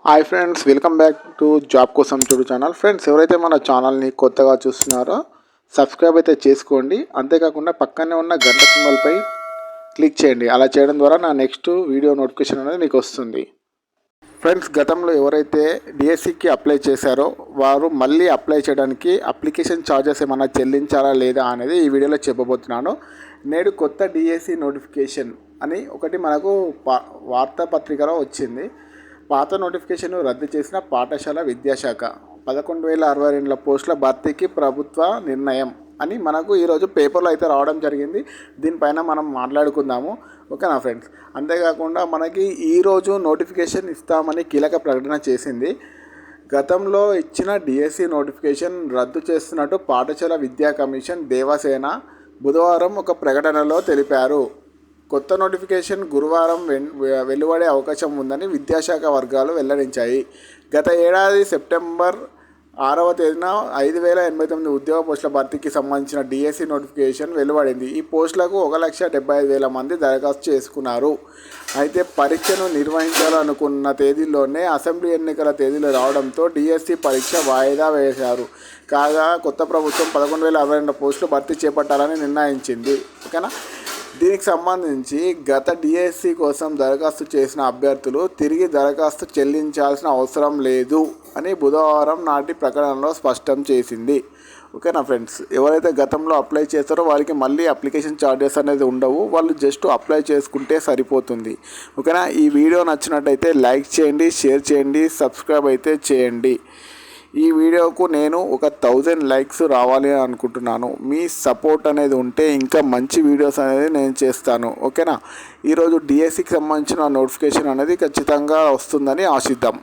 Hi friends, welcome back to job కోసం చూడు channel. Friends, ఎవరైతే మన ఛానల్ని కొత్తగా చూస్తున్నారో సబ్స్క్రైబ్ అయితే చేసుకోండి. అంతేకాకుండా పక్కనే ఉన్న గంట సింబల్పై క్లిక్ చేయండి. అలా చేయడం ద్వారా నా నెక్స్ట్ వీడియో నోటిఫికేషన్ అనేది మీకు వస్తుంది. ఫ్రెండ్స్, గతంలో ఎవరైతే డిఎస్సికి అప్లై చేశారో వారు మళ్ళీ అప్లై చేయడానికి అప్లికేషన్ ఛార్జెస్ ఏమైనా చెల్లించాలా లేదా అనేది ఈ వీడియోలో చెప్పబోతున్నాను. నేడు కొత్త డిఎస్సి నోటిఫికేషన్ అని ఒకటి మనకు వార్తాపత్రికలో వచ్చింది. పాత నోటిఫికేషన్ రద్దు చేసిన పాఠశాల విద్యాశాఖ 11,062 పోస్టుల భర్తీకి ప్రభుత్వ నిర్ణయం అని మనకు ఈరోజు పేపర్లో అయితే రావడం జరిగింది. దీనిపైన మనం మాట్లాడుకుందాము. ఓకేనా ఫ్రెండ్స్? అంతేకాకుండా మనకి ఈరోజు నోటిఫికేషన్ ఇస్తామని కీలక ప్రకటన చేసింది. గతంలో ఇచ్చిన డిఎస్సి నోటిఫికేషన్ రద్దు చేస్తున్నట్టు పాఠశాల విద్యా కమిషన్ దేవసేన బుధవారం ఒక ప్రకటనలో తెలిపారు. కొత్త నోటిఫికేషన్ గురువారం వెలువడే అవకాశం ఉందని విద్యాశాఖ వర్గాలు వెల్లడించాయి. గత ఏడాది సెప్టెంబర్ 6వ తేదీన 5,089 ఉద్యోగ పోస్టుల భర్తీకి సంబంధించిన డిఎస్సి నోటిఫికేషన్ వెలువడింది. ఈ పోస్టులకు 1,75,000 మంది దరఖాస్తు చేసుకున్నారు. అయితే పరీక్షను నిర్వహించాలనుకున్న తేదీల్లోనే అసెంబ్లీ ఎన్నికల తేదీలు రావడంతో డిఎస్సి పరీక్ష వాయిదా వేశారు. కాగా కొత్త ప్రభుత్వం 11,062 పోస్టులు భర్తీ చేపట్టాలని నిర్ణయించింది. ఓకేనా? దీనికి సంబంధించి గత డిఎస్సి కోసం దరఖాస్తు చేసిన అభ్యర్థులు తిరిగి దరఖాస్తు చెల్లించాల్సిన అవసరం లేదు అని బుధవారం నాటి ప్రకటనలో స్పష్టం చేసింది. ఓకేనా ఫ్రెండ్స్? ఎవరైతే గతంలో అప్లై చేస్తారో వారికి మళ్ళీ అప్లికేషన్ ఛార్జెస్ అనేది ఉండవు. వాళ్ళు జస్ట్ అప్లై చేసుకుంటే సరిపోతుంది. ఓకేనా? ఈ వీడియో నచ్చినట్టయితే లైక్ చేయండి, షేర్ చేయండి, సబ్స్క్రైబ్ అయితే చేయండి. ఈ వీడియోకు నేను ఒక 1000 లైక్స్ రావాలి అనుకుంటున్నాను. మీ సపోర్ట్ అనేది ఉంటే ఇంకా మంచి వీడియోస్ అనేది నేను చేస్తాను. ఓకేనా? ఈరోజు డిఎస్సికి సంబంధించిన నోటిఫికేషన్ అనేది ఖచ్చితంగా వస్తుందని ఆశిద్దాం.